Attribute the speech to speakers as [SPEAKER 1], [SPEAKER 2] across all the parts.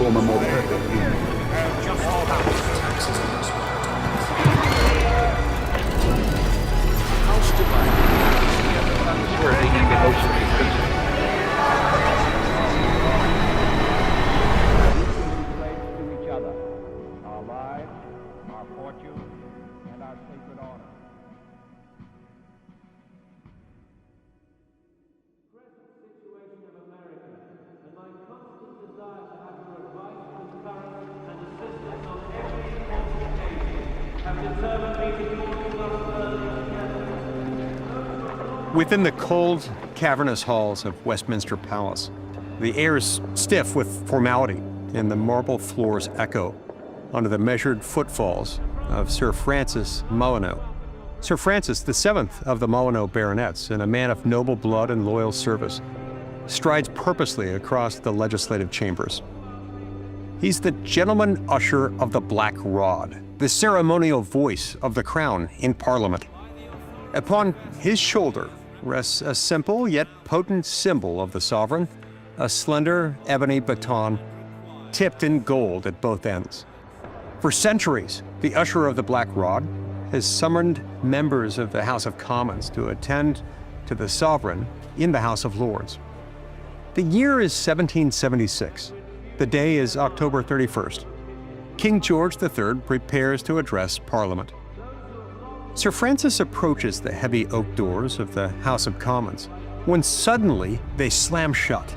[SPEAKER 1] form a more perfect union.
[SPEAKER 2] Within the cold, cavernous halls of Westminster Palace, the air is stiff with formality, and the marble floors echo under the measured footfalls of Sir Francis Molyneux. Sir Francis, the seventh of the Molyneux baronets, and a man of noble blood and loyal service, strides purposely across the legislative chambers. He's the gentleman usher of the Black Rod, the ceremonial voice of the crown in Parliament. Upon his shoulder rests a simple yet potent symbol of the sovereign, a slender ebony baton tipped in gold at both ends. For centuries, the usher of the Black Rod has summoned members of the House of Commons to attend to the sovereign in the House of Lords. The year is 1776. The day is October 31st. King George III prepares to address Parliament. Sir Francis approaches the heavy oak doors of the House of Commons when suddenly they slam shut.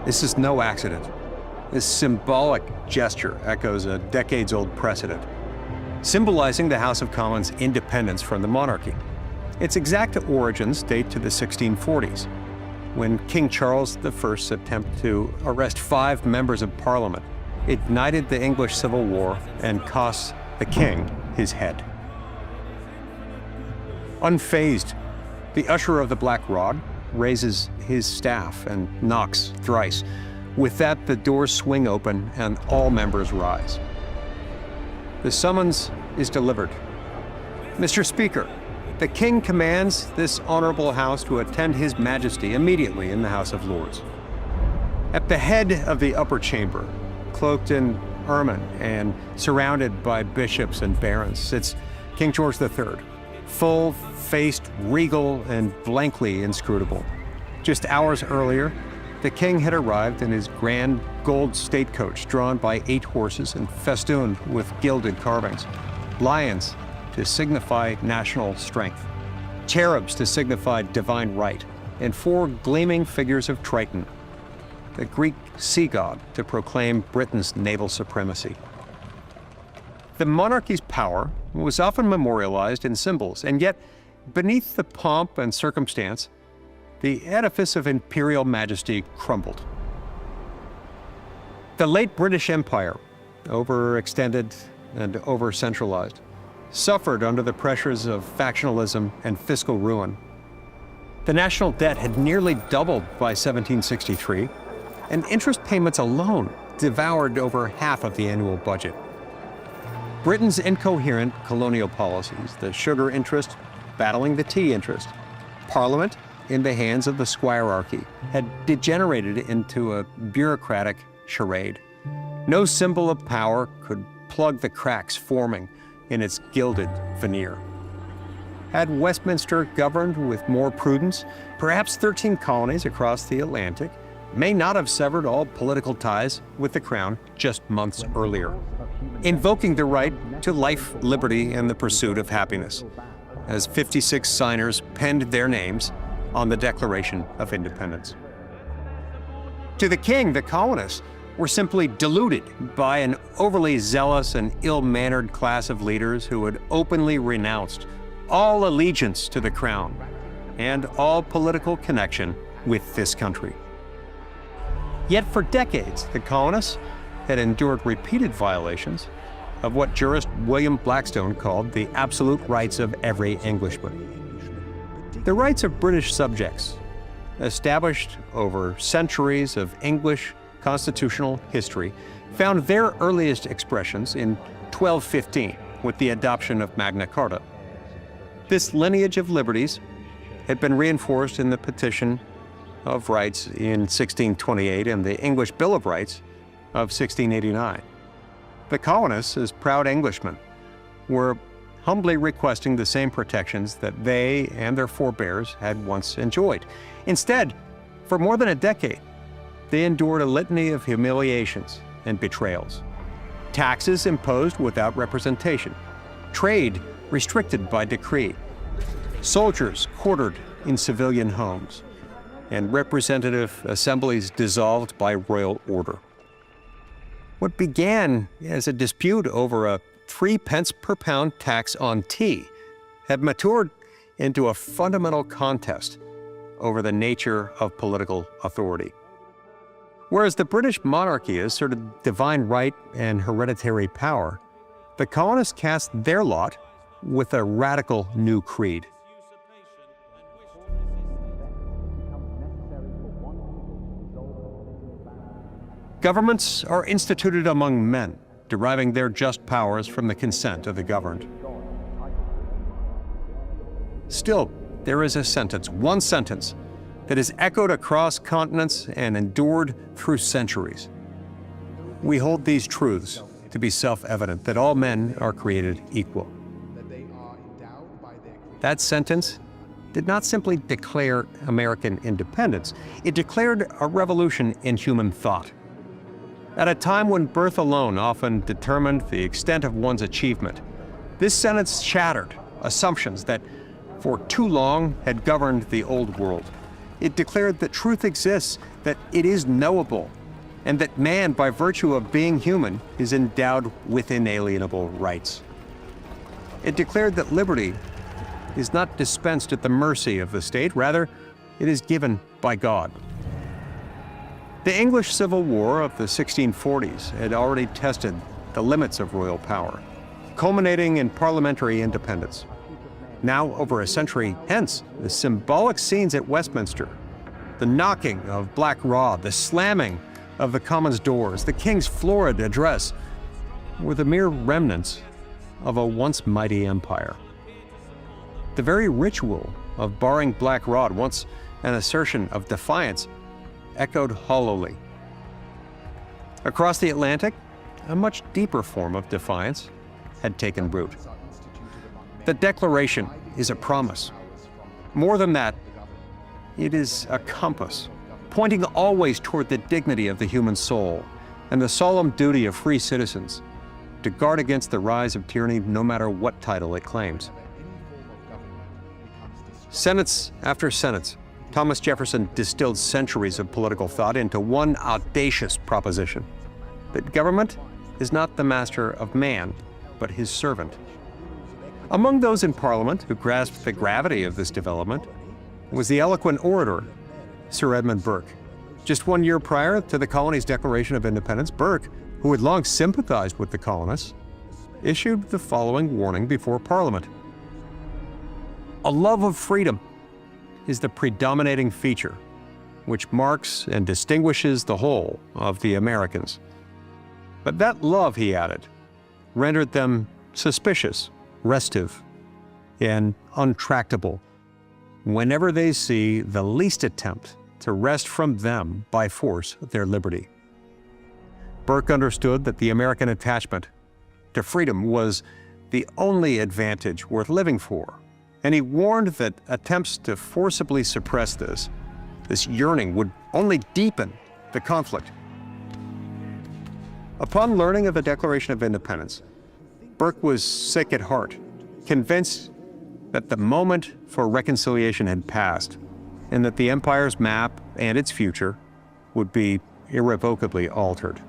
[SPEAKER 2] This is no accident. This symbolic gesture echoes a decades-old precedent, symbolizing the House of Commons' independence from the monarchy. Its exact origins date to the 1640s, when King Charles I's attempt to arrest 5 members of Parliament ignited the English Civil War and cost the king his head. Unfazed, the usher of the Black Rod raises his staff and knocks thrice. With that, the doors swing open and all members rise. The summons is delivered. Mr. Speaker, the King commands this honorable House to attend His Majesty immediately in the House of Lords. At the head of the upper chamber, cloaked in ermine and surrounded by bishops and barons, sits King George III, full-faced, regal, and blankly inscrutable. Just hours earlier, the king had arrived in his grand gold state coach drawn by 8 horses and festooned with gilded carvings. Lions to signify national strength, cherubs to signify divine right, and 4 gleaming figures of Triton, the Greek sea god, to proclaim Britain's naval supremacy. The monarchy's power was often memorialized in symbols, and yet, beneath the pomp and circumstance, the edifice of imperial majesty crumbled. The late British Empire, overextended and over-centralized, suffered under the pressures of factionalism and fiscal ruin. The national debt had nearly doubled by 1763, and interest payments alone devoured over half of the annual budget. Britain's incoherent colonial policies, the sugar interest battling the tea interest, Parliament in the hands of the squirearchy, had degenerated into a bureaucratic charade. No symbol of power could plug the cracks forming in its gilded veneer. Had Westminster governed with more prudence, perhaps 13 colonies across the Atlantic may not have severed all political ties with the crown just months earlier, invoking the right to life, liberty, and the pursuit of happiness, as 56 signers penned their names on the Declaration of Independence. To the king, the colonists were simply deluded by an overly zealous and ill-mannered class of leaders who had openly renounced all allegiance to the crown and all political connection with this country. Yet for decades, the colonists had endured repeated violations of what jurist William Blackstone called the absolute rights of every Englishman. The rights of British subjects, established over centuries of English constitutional history, found their earliest expressions in 1215 with the adoption of Magna Carta. This lineage of liberties had been reinforced in the petition of Rights in 1628 and the English Bill of Rights of 1689. The colonists, as proud Englishmen, were humbly requesting the same protections that they and their forebears had once enjoyed. Instead, for more than a decade, they endured a litany of humiliations and betrayals. Taxes imposed without representation, trade restricted by decree, soldiers quartered in civilian homes, and representative assemblies dissolved by royal order. What began as a dispute over a 3 pence per pound tax on tea had matured into a fundamental contest over the nature of political authority. Whereas the British monarchy asserted divine right and hereditary power, the colonists cast their lot with a radical new creed. Governments are instituted among men, deriving their just powers from the consent of the governed. Still, there is a sentence, one sentence, that is echoed across continents and endured through centuries. We hold these truths to be self-evident, that all men are created equal. That sentence did not simply declare American independence, it declared a revolution in human thought. At a time when birth alone often determined the extent of one's achievement, this sentence shattered assumptions that for too long had governed the old world. It declared that truth exists, that it is knowable, and that man, by virtue of being human, is endowed with inalienable rights. It declared that liberty is not dispensed at the mercy of the state, rather, it is given by God. The English Civil War of the 1640s had already tested the limits of royal power, culminating in parliamentary independence. Now, over a century hence, the symbolic scenes at Westminster, the knocking of Black Rod, the slamming of the Commons' doors, the King's florid address, were the mere remnants of a once mighty empire. The very ritual of barring Black Rod, once an assertion of defiance, echoed hollowly. Across the Atlantic, a much deeper form of defiance had taken root. The Declaration is a promise. More than that, it is a compass, pointing always toward the dignity of the human soul and the solemn duty of free citizens to guard against the rise of tyranny no matter what title it claims. Sentence after sentence, Thomas Jefferson distilled centuries of political thought into one audacious proposition: that government is not the master of man, but his servant. Among those in Parliament who grasped the gravity of this development was the eloquent orator, Sir Edmund Burke. Just 1 year prior to the colony's Declaration of Independence, Burke, who had long sympathized with the colonists, issued the following warning before Parliament: "A love of freedom is the predominating feature which marks and distinguishes the whole of the Americans. But that love," he added, "rendered them suspicious, restive, and untractable whenever they see the least attempt to wrest from them by force their liberty." Burke understood that the American attachment to freedom was the only advantage worth living for, and he warned that attempts to forcibly suppress this yearning would only deepen the conflict. Upon learning of the Declaration of Independence, Burke was sick at heart, convinced that the moment for reconciliation had passed, and that the empire's map and its future would be irrevocably altered.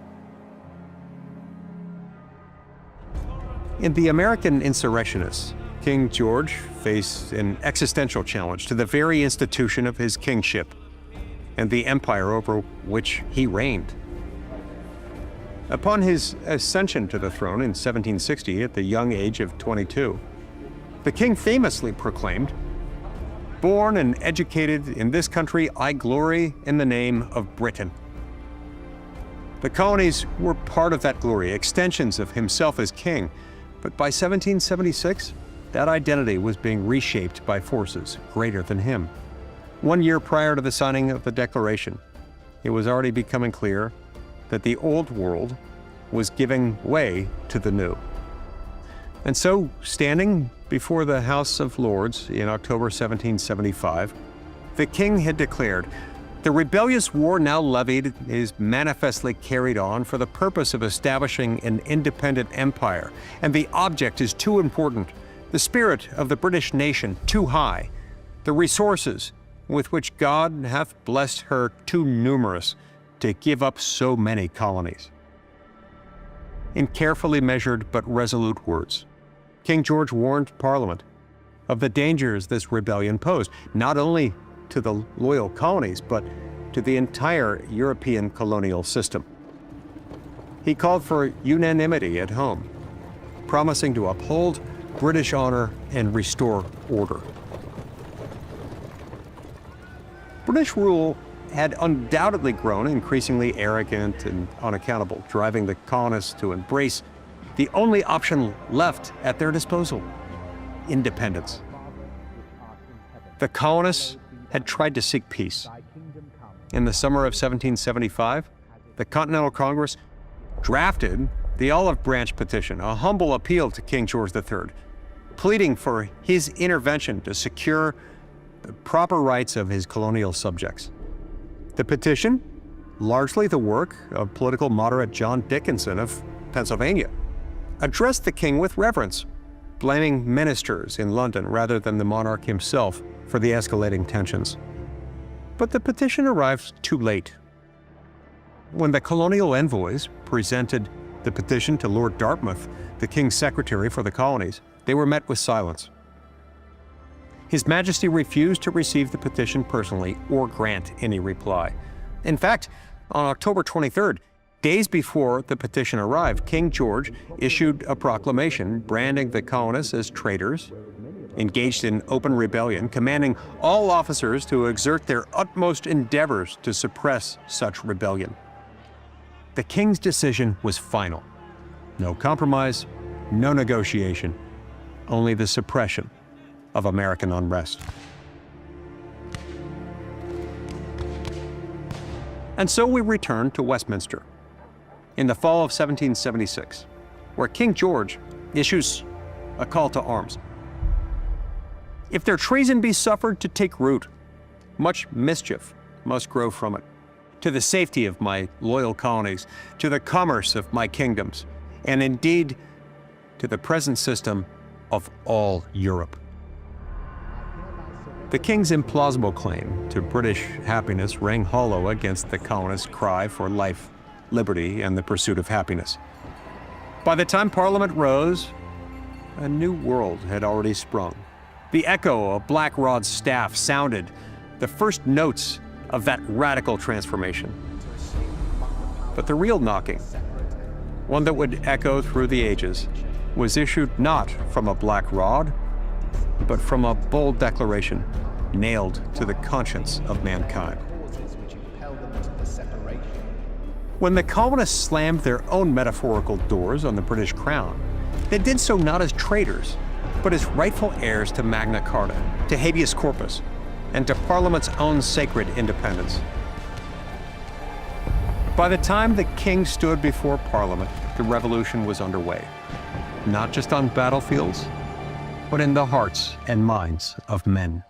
[SPEAKER 2] In the American Insurrectionists, King George faced an existential challenge to the very institution of his kingship and the empire over which he reigned. Upon his ascension to the throne in 1760 at the young age of 22, the king famously proclaimed, "Born and educated in this country, I glory in the name of Britain." The colonies were part of that glory, extensions of himself as king, but by 1776, that identity was being reshaped by forces greater than him. 1 year prior to the signing of the Declaration, it was already becoming clear that the old world was giving way to the new. And so, standing before the House of Lords in October 1775, the king had declared, "The rebellious war now levied is manifestly carried on for the purpose of establishing an independent empire, and the object is too important, the spirit of the British nation too high, the resources with which God hath blessed her too numerous to give up so many colonies." In carefully measured but resolute words, King George warned Parliament of the dangers this rebellion posed, not only to the loyal colonies, but to the entire European colonial system. He called for unanimity at home, promising to uphold British honor and restore order. British rule had undoubtedly grown increasingly arrogant and unaccountable, driving the colonists to embrace the only option left at their disposal: independence. The colonists had tried to seek peace. In the summer of 1775, the Continental Congress drafted the Olive Branch Petition, a humble appeal to King George III, pleading for his intervention to secure the proper rights of his colonial subjects. The petition, largely the work of political moderate John Dickinson of Pennsylvania, addressed the king with reverence, blaming ministers in London rather than the monarch himself for the escalating tensions. But the petition arrived too late. When the colonial envoys presented the petition to Lord Dartmouth, the king's secretary for the colonies, they were met with silence. His Majesty refused to receive the petition personally or grant any reply. In fact, on October 23rd, days before the petition arrived, King George issued a proclamation branding the colonists as traitors, engaged in open rebellion, commanding all officers to exert their utmost endeavors to suppress such rebellion. The king's decision was final. No compromise, no negotiation, only the suppression of American unrest. And so we return to Westminster in the fall of 1776, where King George issues a call to arms. "If their treason be suffered to take root, much mischief must grow from it, to the safety of my loyal colonies, to the commerce of my kingdoms, and indeed to the present system of all Europe." The king's implausible claim to British happiness rang hollow against the colonists' cry for life, liberty, and the pursuit of happiness. By the time Parliament rose, a new world had already sprung. The echo of Black Rod's staff sounded the first notes of that radical transformation. But the real knocking, one that would echo through the ages, was issued not from a black rod, but from a bold declaration nailed to the conscience of mankind. When the colonists slammed their own metaphorical doors on the British crown, they did so not as traitors, but as rightful heirs to Magna Carta, to habeas corpus, and to Parliament's own sacred independence. By the time the king stood before Parliament, the revolution was underway, not just on battlefields, but in the hearts and minds of men.